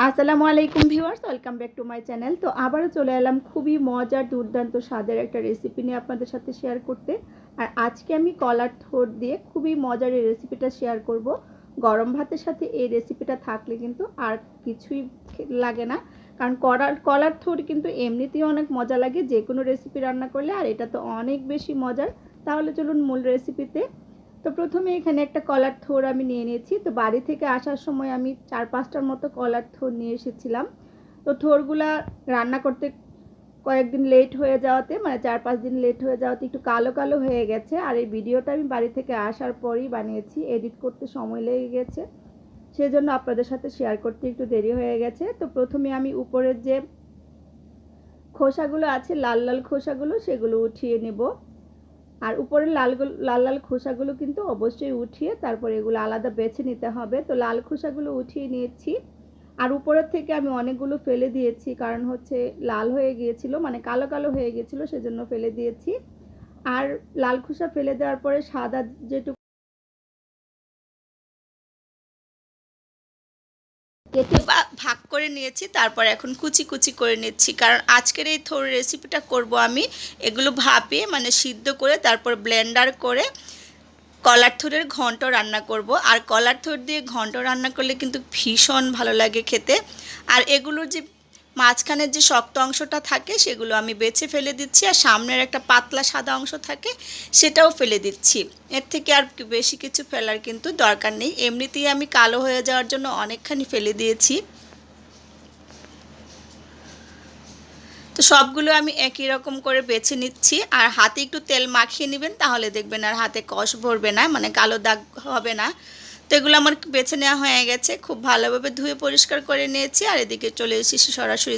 আসসালামু আলাইকুম viewers, welcome back to my channel. তো আবারও চলে এলাম খুবই মজার দুর্দান্ত স্বাদের একটা রেসিপি নিয়ে আপনাদের সাথে শেয়ার করতে। আর আজকে আমি কলার থোড় দিয়ে খুবই মজার এই রেসিপিটা শেয়ার করব। গরম ভাতের সাথে এই রেসিপিটা থাকলে কিন্তু আর কিছুই লাগে না, কারণ কলার থোড় কিন্তু এমনিতেই অনেক মজা লাগে যে কোনো রেসিপি রান্না করলে, আর এটা তো অনেক বেশি মজার। তাহলে চলুন মূল রেসিপিতে। তো প্রথমে এখানে একটা কলার থোড় আমি নিয়ে নিয়েছি। তো বাড়ি থেকে আসার সময় আমি 4-5টার মতো কলার থোড় নিয়ে এসেছিলাম। তো থোড়গুলা রান্না করতে কয়েকদিন লেট হয়ে যাওয়াতে, মানে 4-5 দিন লেট হয়ে যাওয়াতে একটু কালো কালো হয়ে গেছে। আর এই ভিডিওটা আমি বাড়ি থেকে আসার পরই বানিয়েছি, এডিট করতে সময় লেগে গেছে, সেজন্য আপনাদের সাথে শেয়ার করতে একটু দেরি হয়ে গেছে। তো প্রথমে আমি উপরের যে খোসাগুলো আছে, লাল লাল খোসাগুলো, সেগুলো উঠিয়ে নেব। আর উপরের লাল লাল খোসাগুলো কিন্তু অবশ্যই উঠিয়ে তারপর এগুলো আলাদা বেছে নিতে হবে। তো লাল খোসাগুলো উঠিয়ে নিয়েছি। আর উপরের থেকে আমি অনেকগুলো ফেলে দিয়েছি, কারণ হচ্ছে লাল হয়ে গিয়েছিল, মানে কালো কালো হয়ে গিয়েছিল, সেজন্য ফেলে দিয়েছি। আর লাল খোসা ফেলে দেওয়ার পরে সাদা যেটুকু কেটে ভাগ করে নিয়েছি, তারপর এখন কুচি কুচি করে নিচ্ছি, কারণ আজকের এই থোড় রেসিপিটা করব আমি এগুলো ভাপে, মানে সিদ্ধ করে তারপর ব্লেন্ডার করে কলার থোড়ের ঘন্ট রান্না করব। আর কলার থোড় দিয়ে ঘন্ট রান্না করলে কিন্তু ভীষণ ভালো লাগে খেতে। আর এগুলোর যে মাঝখানের যে শক্ত অংশটা থাকে সেগুলো আমি বেছে ফেলে দিচ্ছি, আর সামনের একটা পাতলা সাদা অংশ থাকে সেটাও ফেলে দিচ্ছি। এর থেকে আর বেশি কিছু ফেলার কিন্তু দরকার নেই, এমনিতেই আমি কালো হয়ে যাওয়ার জন্য অনেকখানি ফেলে দিয়েছি। তো সবগুলো আমি একই রকম করে বেছে নিচ্ছি। আর হাতে একটু তেল মাখিয়ে নেবেন, তাহলে দেখবেন আর হাতে কষ ভরবে না, মানে কালো দাগ হবে না। তো এগুলো আমার বেছে নেওয়া হয়ে গেছে, খুব ভালোভাবে ধুয়ে পরিষ্কার করে নিয়েছি। আর এদিকে চলে এসেছি সরাসরি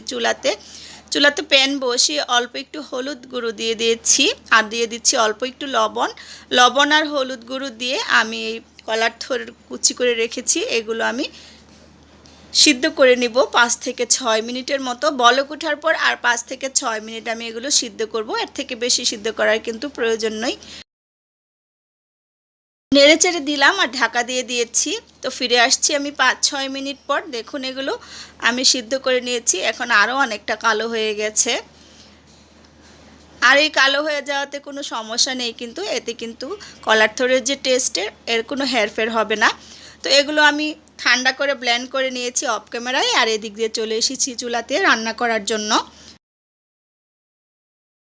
চুলাতে প্যান বসিয়ে অল্প একটু হলুদ গুঁড়ো দিয়ে দিয়েছি, আর দিয়ে দিচ্ছি অল্প একটু লবণ আর হলুদ গুঁড়ো দিয়ে আমি এই কলার থোড় কুচি করে রেখেছি এগুলো আমি সিদ্ধ করে নিব 5 থেকে 6 মিনিটের মতো। বলক ওঠার পর আর 5 থেকে 6 মিনিট আমি এগুলো সিদ্ধ করব, এর থেকে বেশি সিদ্ধ করার কিন্তু প্রয়োজন নেই। নেড়েচেড়ে দিলাম আর ঢাকা দিয়ে দিয়েছি। তো ফিরে আসছি আমি 5-6 মিনিট পর। দেখুন এগুলো আমি সিদ্ধ করে নিয়েছি, এখন আরও অনেকটা কালো হয়ে গেছে। আর এই কালো হয়ে যাওয়াতে কোনো সমস্যা নেই, কিন্তু এতে কিন্তু কলার থোড়ের যে টেস্টের এর কোনো হেরফের হবে না। তো এগুলো আমি ঠান্ডা করে ব্লেন্ড করে নিয়েছি অফ ক্যামেরায়। আর এদিক দিয়ে চলে এসেছি চুলাতে রান্না করার জন্য।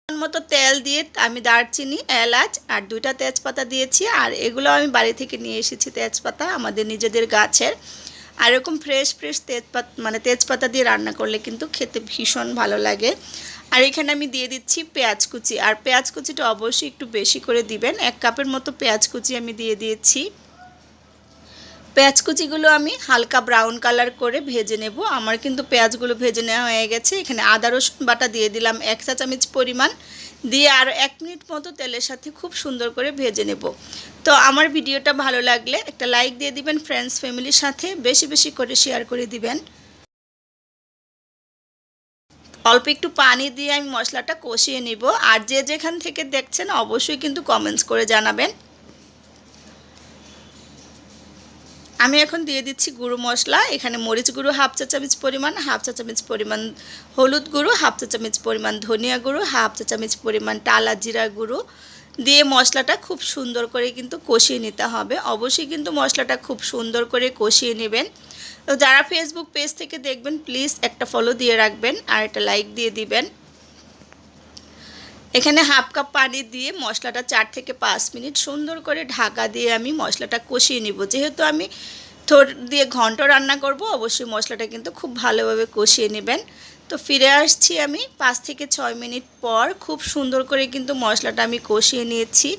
মতো তেল দিয়ে আমি দারচিনি, এলাচ আর 2টা তেজপাতা দিয়েছি। আর এগুলো আমি বাড়ি থেকে নিয়ে এসেছি তেজপাতা, আমাদের নিজেদের গাছের। আর এরকম ফ্রেশ তেজপাতা দিয়ে রান্না করলে কিন্তু খেতে ভীষণ ভালো লাগে। আর এখানে আমি দিয়ে দিচ্ছি পেঁয়াজ কুচি, আর পেঁয়াজ কুচিটা অবশ্যই একটু বেশি করে দিবেন। 1 কাপের মতো পেঁয়াজ কুচি আমি দিয়ে দিয়েছি। পেঁয়াজ কুচিগুলো আমি হালকা ব্রাউন কালার করে ভেজে নেব। আমার কিন্তু পেঁয়াজগুলো ভেজে নেওয়া হয়ে গেছে। এখানে আদা রসুন বাটা দিয়ে দিলাম 1 চা চামচ পরিমাণ, দিয়ে আর 1 মিনিট মতো তেলের সাথে খুব সুন্দর করে ভেজে নেব। তো আমার ভিডিওটা ভালো লাগলে একটা লাইক দিয়ে দিবেন, ফ্রেন্ডস ফ্যামিলির সাথে বেশি বেশি করে শেয়ার করে দিবেন। অল্প একটু পানি দিয়ে আমি মশলাটা কষিয়ে নিব। আর যে যেখান থেকে দেখছেন অবশ্যই কিন্তু কমেন্টস করে জানাবেন। আমি এখন দিয়ে দিচ্ছি গুঁড়ো মশলা। এখানে মরিচ গুঁড়ো 1/2 চা চামচ পরিমাণ, 1/2 চা চামচ পরিমাণ হলুদ গুঁড়ো, 1/2 চা চামচ পরিমাণ ধনিয়া গুঁড়ো, 1/2 চা চামচ পরিমাণ টালা জিরা গুঁড়ো দিয়ে মশলাটা খুব সুন্দর করে কিন্তু কষিয়ে নিতে হবে। অবশ্যই কিন্তু মশলাটা খুব সুন্দর করে কষিয়ে নেবেন। তো যারা ফেসবুক পেজ থেকে দেখবেন প্লিজ একটা ফলো দিয়ে রাখবেন আর একটা লাইক দিয়ে দিবেন। এখানে 1/2 কাপ পানি দিয়ে মশলাটা 4 থেকে 5 মিনিট সুন্দর করে ঢাকা দিয়ে আমি মশলাটা কষিয়ে নিব। যেহেতু আমি থোড় দিয়ে ঘন্ট রান্না করব, অবশ্যই মশলাটা কিন্তু খুব ভালোভাবে কষিয়ে নেবেন। তো ফিরে আসছি আমি 5 থেকে 6 মিনিট পর। খুব সুন্দর করে কিন্তু মশলাটা আমি কষিয়ে নিয়েছি।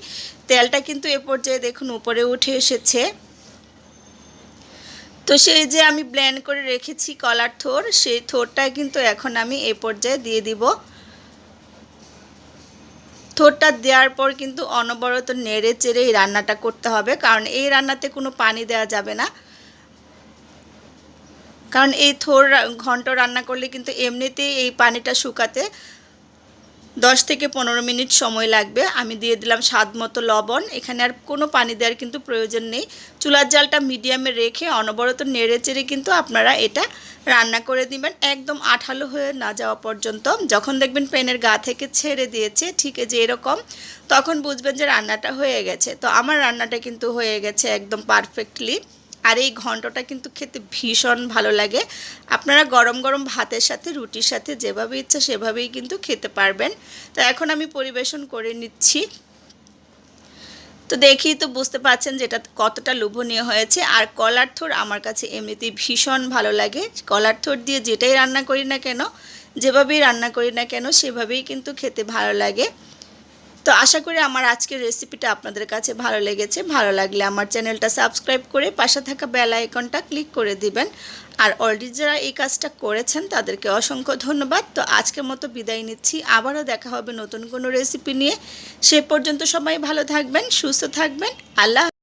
তেলটা কিন্তু এ পর্যায়ে দেখুন উপরে উঠে এসেছে। তো সেই যে আমি ব্লেন্ড করে রেখেছি কলার থোড়, সেই থোড়টা কিন্তু এখন আমি এ পর্যায়ে দিয়ে দিব। থোড়টা দেওয়ার পর কিন্তু অনবরত নেড়ে চেড়ে এই রান্নাটা করতে হবে, কারণ এই রান্নাতে কোনো পানি দেওয়া যাবে না। কারণ এই থোড় ঘন্ট রান্না করলে কিন্তু এমনিতেই এই পানিটা শুকাতে 10 থেকে 15 মিনিট সময় লাগবে। আমি দিয়ে দিলাম স্বাদ মতো লবণ। এখানে আর কোনো পানি দেওয়ার কিন্তু প্রয়োজন নেই। চুলার জালটা মিডিয়ামে রেখে অনবরত নেড়েচেড়ে কিন্তু আপনারা এটা রান্না করে দিবেন, একদম আঠালো হয়ে না যাওয়া পর্যন্ত। যখন দেখবেন প্যানের গা থেকে ছেড়ে দিয়েছে ঠিক যে এরকম, তখন বুঝবেন যে রান্নাটা হয়ে গেছে। তো আমার রান্নাটা কিন্তু হয়ে গেছে একদম পারফেক্টলি। আর এই ঘন্টটা কিন্তু খেতে ভীষণ ভালো লাগে। আপনারা গরম গরম ভাতের সাথে, রুটির সাথে যেভাবে ইচ্ছা সেভাবেই কিন্তু খেতে পারবেন। তো এখন আমি পরিবেশন করে নিচ্ছি। তো দেখেই তো বুঝতে পারছেন যে এটা কতটা লোভনীয় হয়েছে। আর কলার থোড় আমার কাছে এমনিতেই ভীষণ ভালো লাগে। কলার থোড় দিয়ে যেটাই রান্না করি না কেন, যেভাবেই রান্না করি না কেন, সেভাবেই কিন্তু খেতে ভালো লাগে। তো আশা করি আমার আজকের রেসিপিটা আপনাদের কাছে ভালো লেগেছে। ভালো লাগলে আমার চ্যানেলটা সাবস্ক্রাইব করে পাশে থাকা বেল আইকনটা ক্লিক করে দিবেন। আর অলরেডি যারা এই কাজটা করেছেন তাদেরকে অসংখ্য ধন্যবাদ। তো আজকের মতো বিদায় নিচ্ছি। আবারও দেখা হবে নতুন কোনো রেসিপি নিয়ে। সে পর্যন্ত সবাই ভালো থাকবেন, সুস্থ থাকবেন। আল্লাহ।